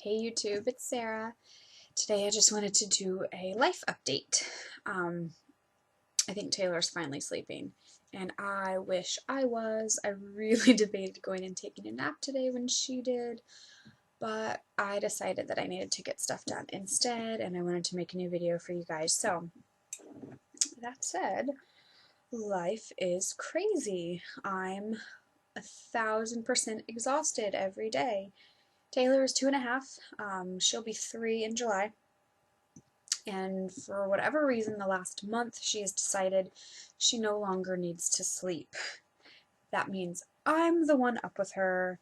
Hey YouTube, it's Sarah. Today I just wanted to do a life update. I think Taylor's finally sleeping, and I wish I was. I really debated going and taking a nap today when she did, but I decided that I needed to get stuff done instead, and I wanted to make a new video for you guys. So, that said, life is crazy. I'm 1,000% exhausted every day. Taylor is 2.5. She'll be 3 in July. And for whatever reason, the last month, she has decided she no longer needs to sleep. That means I'm the one up with her.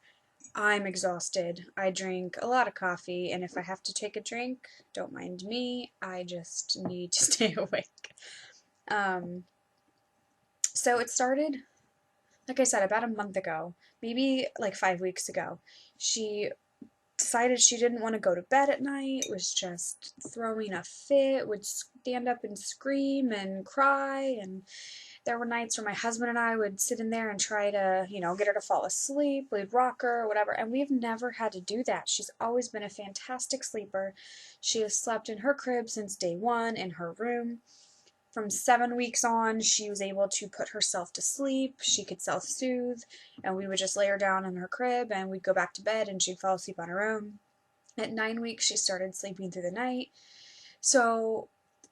I'm exhausted. I drink a lot of coffee, and if I have to take a drink, don't mind me. I just need to stay awake. Um, so it started, like I said, about a month ago, maybe like 5 weeks ago. She decided she didn't want to go to bed at night, was just throwing a fit, would stand up and scream and cry, and there were nights where my husband and I would sit in there and try to, get her to fall asleep, we'd rock her or whatever, and we've never had to do that. She's always been a fantastic sleeper. She has slept in her crib since day one, in her room. From 7 weeks on, she was able to put herself to sleep. She could self-soothe, and we would just lay her down in her crib, and we'd go back to bed, and she'd fall asleep on her own. At 9 weeks, she started sleeping through the night. So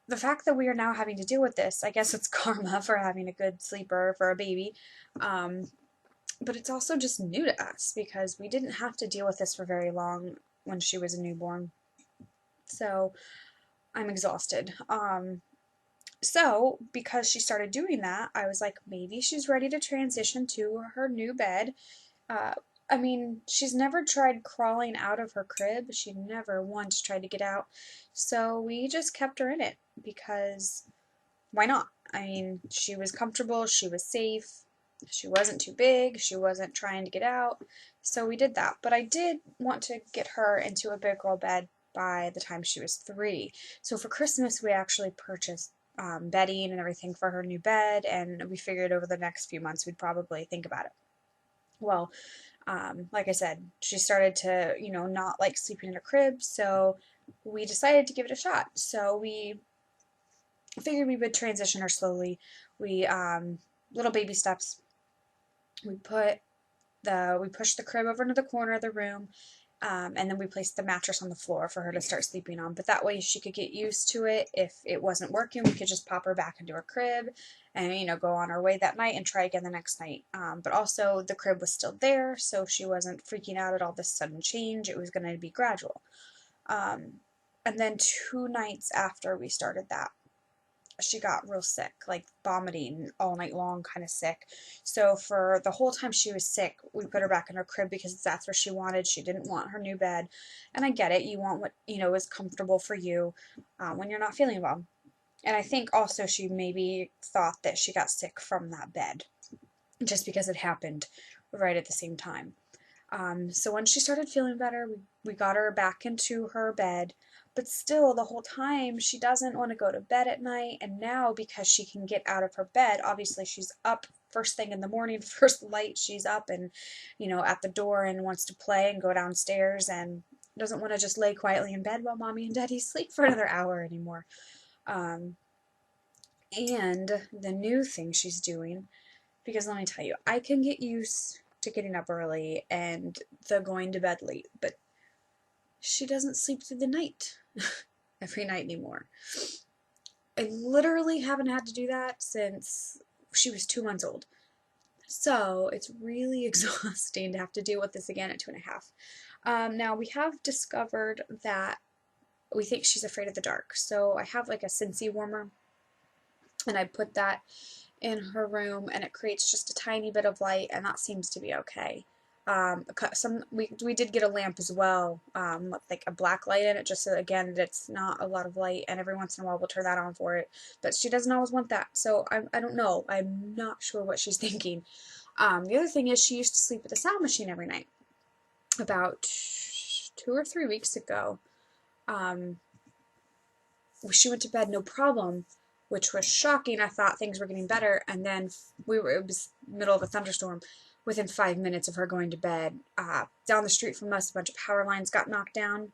the fact that we are now having to deal with this, I guess it's karma for having a good sleeper for a baby, but it's also just new to us because we didn't have to deal with this for very long when she was a newborn. So I'm exhausted. So, because she started doing that, I was like, maybe she's ready to transition to her new bed. Uh, I mean, she's never tried crawling out of her crib. She never once tried to get out. So we just kept her in it because why not? I mean, she was comfortable, she was safe, she wasn't too big, she wasn't trying to get out. So we did that. But I did want to get her into a big girl bed by the time she was 3. So for Christmas, we actually purchased bedding and everything for her new bed, and we figured over the next few months we'd probably think about it. Well, like I said, she started to, not like sleeping in a crib, so we decided to give it a shot. So we figured we would transition her slowly. We, little baby steps. We pushed the crib over into the corner of the room, and then we placed the mattress on the floor for her to start sleeping on. But that way she could get used to it. If it wasn't working, we could just pop her back into her crib and, go on our way that night and try again the next night. But also the crib was still there, so she wasn't freaking out at all this sudden change. It was going to be gradual. And then 2 nights after we started that, she got real sick, like vomiting all night long, kind of sick. So for the whole time she was sick, we put her back in her crib because that's what she wanted. She didn't want her new bed. And I get it. You want what, is comfortable for you when you're not feeling well. And I think also she maybe thought that she got sick from that bed just because it happened right at the same time. So when she started feeling better, we got her back into her bed, but still the whole time she doesn't want to go to bed at night. And now because she can get out of her bed, obviously she's up first thing in the morning, first light, she's up and, at the door and wants to play and go downstairs and doesn't want to just lay quietly in bed while mommy and daddy sleep for another hour anymore. And the new thing she's doing, because let me tell you, I can get used to getting up early and the going to bed late, but she doesn't sleep through the night every night anymore. I literally haven't had to do that since she was 2 months old. So it's really exhausting to have to deal with this again at 2.5. Now we have discovered that we think she's afraid of the dark. So I have like a Scentsy warmer, and I put that in her room, and it creates just a tiny bit of light, and that seems to be okay. We did get a lamp as well, with like a black light in it, just so again it's not a lot of light, and every once in a while we'll turn that on for it. But she doesn't always want that, so I don't know. I'm not sure what she's thinking. The other thing is she used to sleep with a sound machine every night. About 2 or 3 weeks ago, she went to bed no problem, which was shocking. I thought things were getting better, and then it was middle of a thunderstorm. within 5 minutes of her going to bed. Down the street from us, a bunch of power lines got knocked down,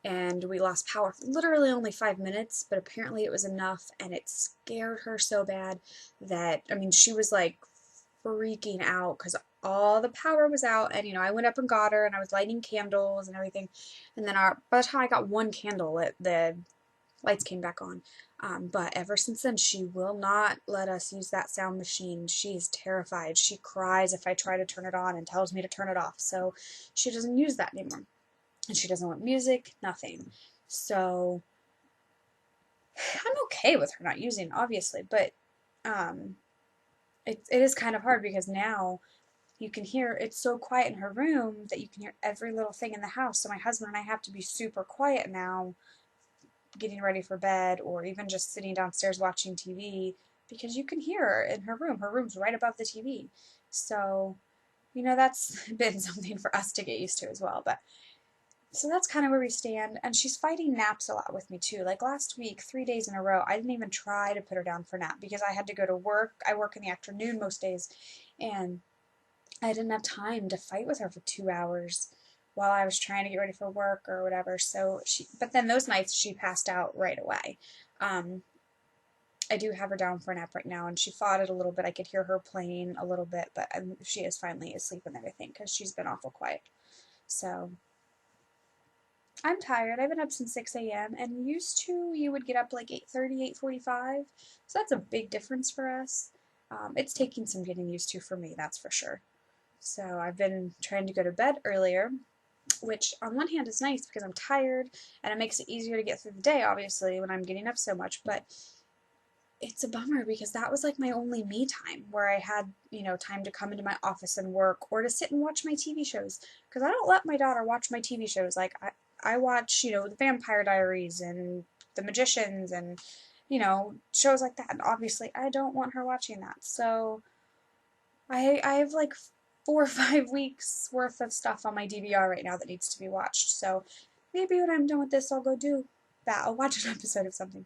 and we lost power for literally only 5 minutes, but apparently it was enough, and it scared her so bad that, I mean, she was like freaking out because all the power was out, and I went up and got her, and I was lighting candles and everything, and then by the time I got one candle lit, the lights came back on. But ever since then, she will not let us use that sound machine. She's terrified. She cries if I try to turn it on and tells me to turn it off. So she doesn't use that anymore. And she doesn't want music, nothing. So I'm okay with her not using it, obviously, but it is kind of hard because now you can hear, it's so quiet in her room that you can hear every little thing in the house. So my husband and I have to be super quiet now, getting ready for bed, or even just sitting downstairs watching TV, because you can hear her in her room. Her room's right above the TV. So, that's been something for us to get used to as well. But so that's kind of where we stand. And she's fighting naps a lot with me too. Like last week, 3 days in a row, I didn't even try to put her down for nap because I had to go to work. I work in the afternoon most days, and I didn't have time to fight with her for 2 hours while I was trying to get ready for work or whatever. But then those nights she passed out right away. Um, I do have her down for a nap right now, and she fought it a little bit. I could hear her playing a little bit, but she is finally asleep and everything because she's been awful quiet. So I'm tired. I've been up since 6 a.m. and used to you would get up like 8:30, 8:45. So that's a big difference for us. It's taking some getting used to for me, that's for sure. So I've been trying to go to bed earlier, which on one hand is nice because I'm tired and it makes it easier to get through the day, obviously, when I'm getting up so much, but it's a bummer because that was like my only me time where I had, time to come into my office and work or to sit and watch my TV shows, because I don't let my daughter watch my TV shows. Like I watch, the Vampire Diaries and The Magicians and, shows like that, and obviously I don't want her watching that. So I have like 4 or 5 weeks worth of stuff on my DVR right now that needs to be watched. So maybe when I'm done with this, I'll go do that. I'll watch an episode of something.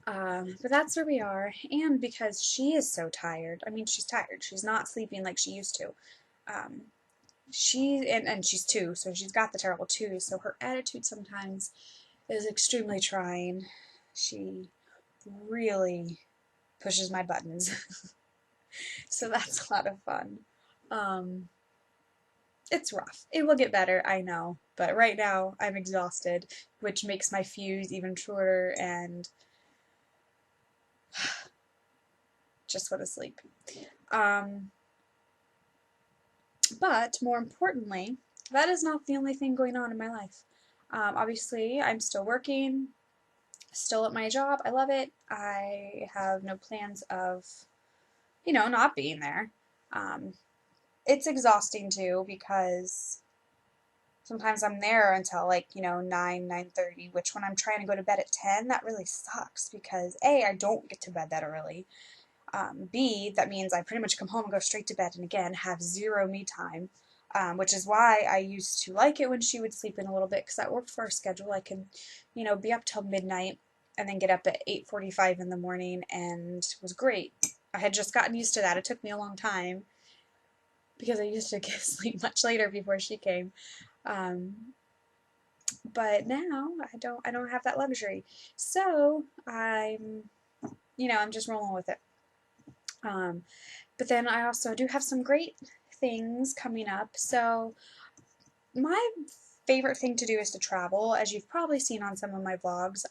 But that's where we are. And because she is so tired, I mean, she's tired. She's not sleeping like she used to. Um, and she's 2, so she's got the terrible twos. So her attitude sometimes is extremely trying. She really pushes my buttons. So that's a lot of fun. Um, it's rough. It will get better, I know, but right now I'm exhausted, which makes my fuse even shorter and just want to sleep. But more importantly, that is not the only thing going on in my life. Obviously, I'm still working, still at my job. I love it. I have no plans of, not being there. It's exhausting too because sometimes I'm there until like, 9, 9:30, which when I'm trying to go to bed at 10, that really sucks because A, I don't get to bed that early. B, that means I pretty much come home and go straight to bed and again have zero me time, which is why I used to like it when she would sleep in a little bit because that worked for our schedule. I could, be up till midnight and then get up at 8:45 in the morning, and it was great. I had just gotten used to that. It took me a long time because I used to sleep much later before she came. But now I don't have that luxury. So I'm just rolling with it. But then I also do have some great things coming up. So my favorite thing to do is to travel, as you've probably seen on some of my vlogs.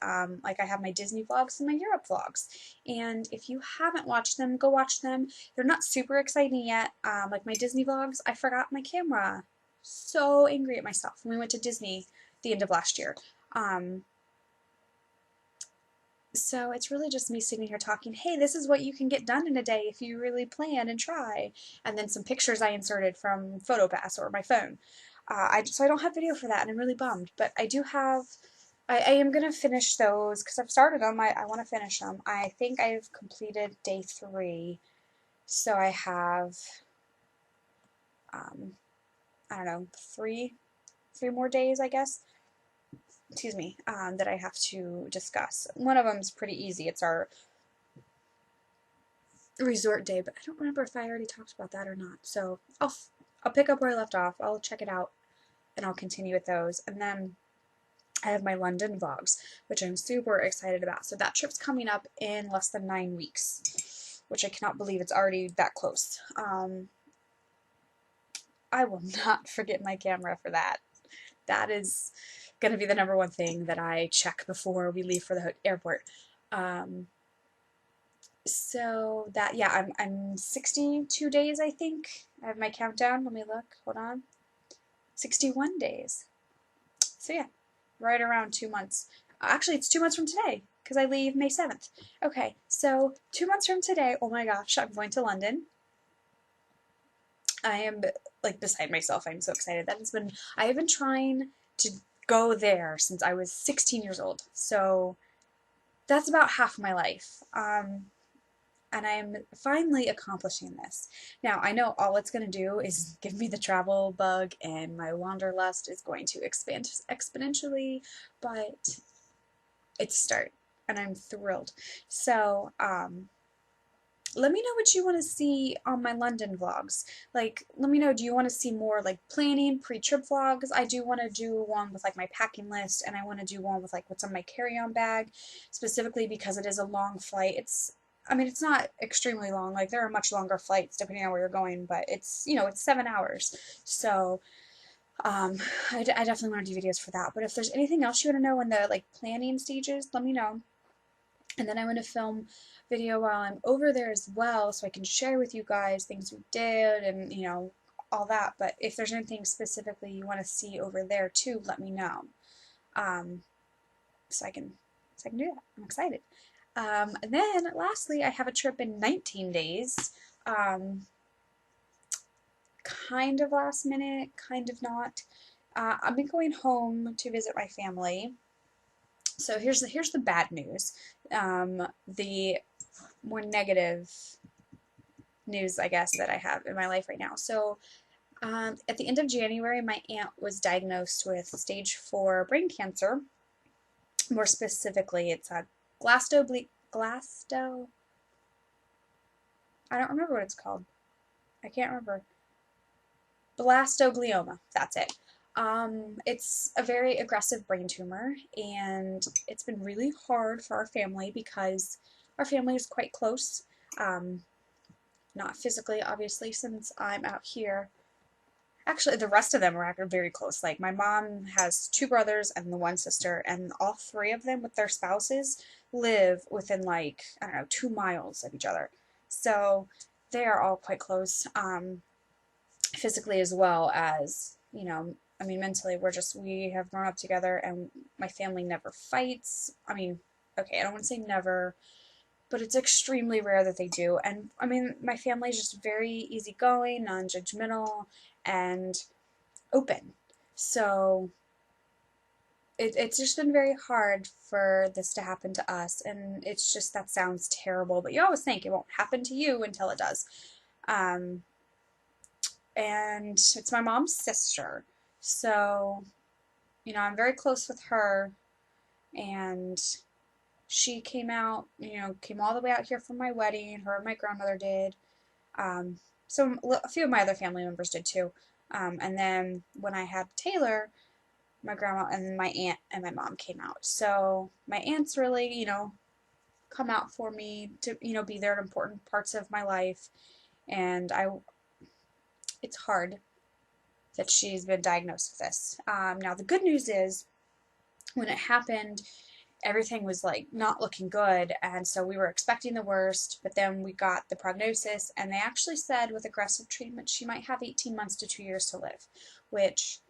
Like I have my Disney vlogs and my Europe vlogs. And if you haven't watched them, go watch them. They're not super exciting yet. Like my Disney vlogs, I forgot my camera. So angry at myself when we went to Disney the end of last year. So it's really just me sitting here talking, hey, this is what you can get done in a day if you really plan and try. And then some pictures I inserted from PhotoPass or my phone. So I don't have video for that, and I'm really bummed. But I do have, I am going to finish those because I've started them. I want to finish them. I think I've completed day 3. So I have, I don't know, three more days, I guess. Excuse me, that I have to discuss. One of them is pretty easy. It's our resort day, but I don't remember if I already talked about that or not. So I'll pick up where I left off. I'll check it out and I'll continue with those. And then I have my London vlogs, which I'm super excited about. So that trip's coming up in less than 9 weeks, which I cannot believe it's already that close. I will not forget my camera for that. That is going to be the number one thing that I check before we leave for the airport. Um, so that, yeah, I'm 62 days, I think. I have my countdown. Let me look. Hold on. 61 days. So yeah, right around 2 months. Actually, it's 2 months from today because I leave May 7th. Okay, so 2 months from today, oh my gosh, I'm going to London. I am like beside myself. I'm so excited. I have been trying to go there since I was 16 years old. So that's about half my life. And I'm finally accomplishing this. Now, I know all it's going to do is give me the travel bug and my wanderlust is going to expand exponentially, but it's a start and I'm thrilled. So, let me know what you want to see on my London vlogs. Like, let me know, do you want to see more like planning, pre-trip vlogs? I do want to do one with like my packing list, and I want to do one with like what's on my carry-on bag, specifically because it is a long flight. I mean, it's not extremely long. Like, there are much longer flights depending on where you're going, but it's, it's 7 hours. So, I definitely want to do videos for that. But if there's anything else you want to know in the like planning stages, let me know. And then I want to film video while I'm over there as well, so I can share with you guys things we did and, all that. But if there's anything specifically you want to see over there too, let me know. Um, so I can do that. I'm excited. And then lastly, I have a trip in 19 days. Kind of last minute, kind of not. I've been going home to visit my family. So here's the bad news. The more negative news, I guess, that I have in my life right now. So at the end of January, my aunt was diagnosed with stage 4 brain cancer. More specifically, it's a glasto. I don't remember what it's called. I can't remember. Blastoglioma. That's it. It's a very aggressive brain tumor, and it's been really hard for our family because our family is quite close. Not physically, obviously, since I'm out here. Actually, the rest of them are actually very close. Like, my mom has 2 brothers and the 1 sister, and all 3 of them with their spouses live within, like, I don't know, 2 miles of each other. So they are all quite close, physically as well as, I mean, mentally, we have grown up together, and my family never fights. I mean, okay, I don't want to say never, but it's extremely rare that they do. And I mean, my family is just very easygoing, non-judgmental, and open. So it's just been very hard for this to happen to us, and it's just, that sounds terrible, but you always think it won't happen to you until it does. And it's my mom's sister, so I'm very close with her, and she came all the way out here for my wedding. Her and my grandmother did. So a few of my other family members did too. And then when I had Taylor, my grandma and my aunt and my mom came out. So my aunt's really, come out for me to, be there at important parts of my life. And it's hard that she's been diagnosed with this. Now the good news is, when it happened, everything was like not looking good, and so we were expecting the worst, but then we got the prognosis, and they actually said with aggressive treatment she might have 18 months to 2 years to live, which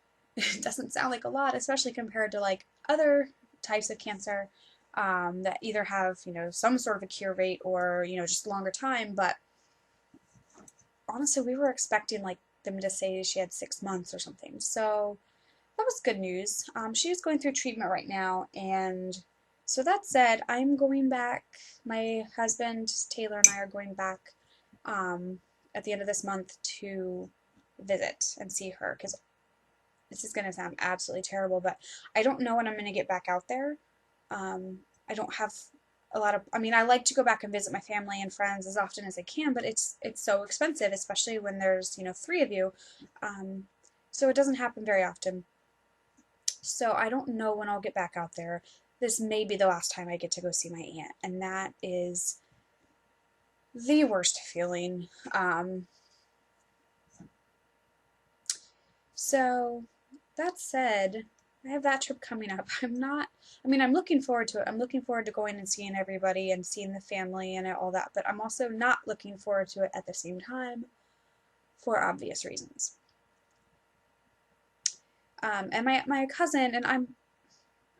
doesn't sound like a lot, especially compared to like other types of cancer that either have some sort of a cure rate or just longer time. But honestly, we were expecting like them to say she had 6 months or something, so that was good news. She is going through treatment right now, and so that said, I'm going back. My husband, Taylor, and I are going back at the end of this month to visit and see her, because this is going to sound absolutely terrible, but I don't know when I'm going to get back out there. I don't have I mean, I like to go back and visit my family and friends as often as I can, but it's so expensive, especially when there's, you know, three of you. Um, so it doesn't happen very often. So I don't know when I'll get back out there. This may be the last time I get to go see my aunt, and that is the worst feeling. So that said, I have that trip coming up. I mean, I'm looking forward to it. I'm looking forward to going and seeing everybody and seeing the family and all that, but I'm also not looking forward to it at the same time for obvious reasons. And my cousin, and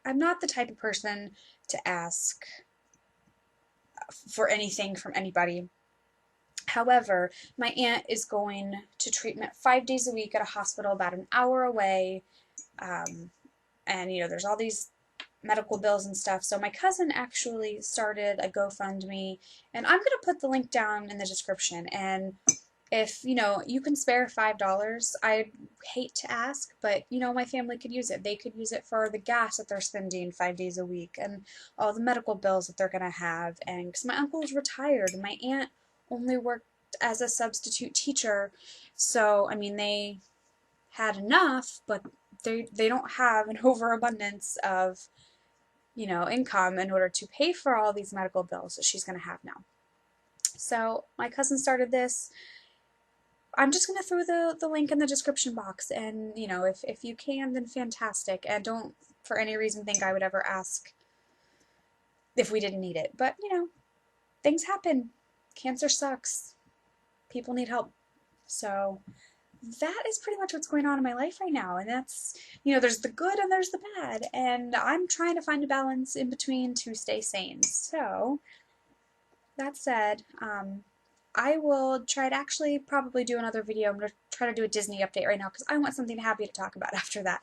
I'm not the type of person to ask for anything from anybody. However, my aunt is going to treatment 5 days a week at a hospital about an hour away. And, you know, there's all these medical bills and stuff. So my cousin actually started a GoFundMe, and I'm going to put the link down in the description. And if, you know, you can spare $5, I hate to ask, but, you know, my family could use it. They could use it for the gas that they're spending 5 days a week and all the medical bills that they're going to have. And because my uncle is retired, my aunt only worked as a substitute teacher. So, I mean, they had enough, but they don't have an overabundance of, you know, income in order to pay for all these medical bills that she's going to have now. So my cousin started this. I'm just going to throw the link in the description box, and, you know, if you can, then fantastic. And don't for any reason think I would ever ask if we didn't need it. But, you know, things happen. Cancer sucks. People need help. So that is pretty much what's going on in my life right now. And that's, you know, there's the good and there's the bad. And I'm trying to find a balance in between to stay sane. So that said, I will try to actually probably do another video. I'm going to try to do a Disney update right now because I want something happy to talk about after that.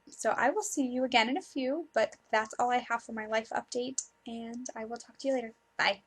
So I will see you again in a few, but that's all I have for my life update, and I will talk to you later. Bye.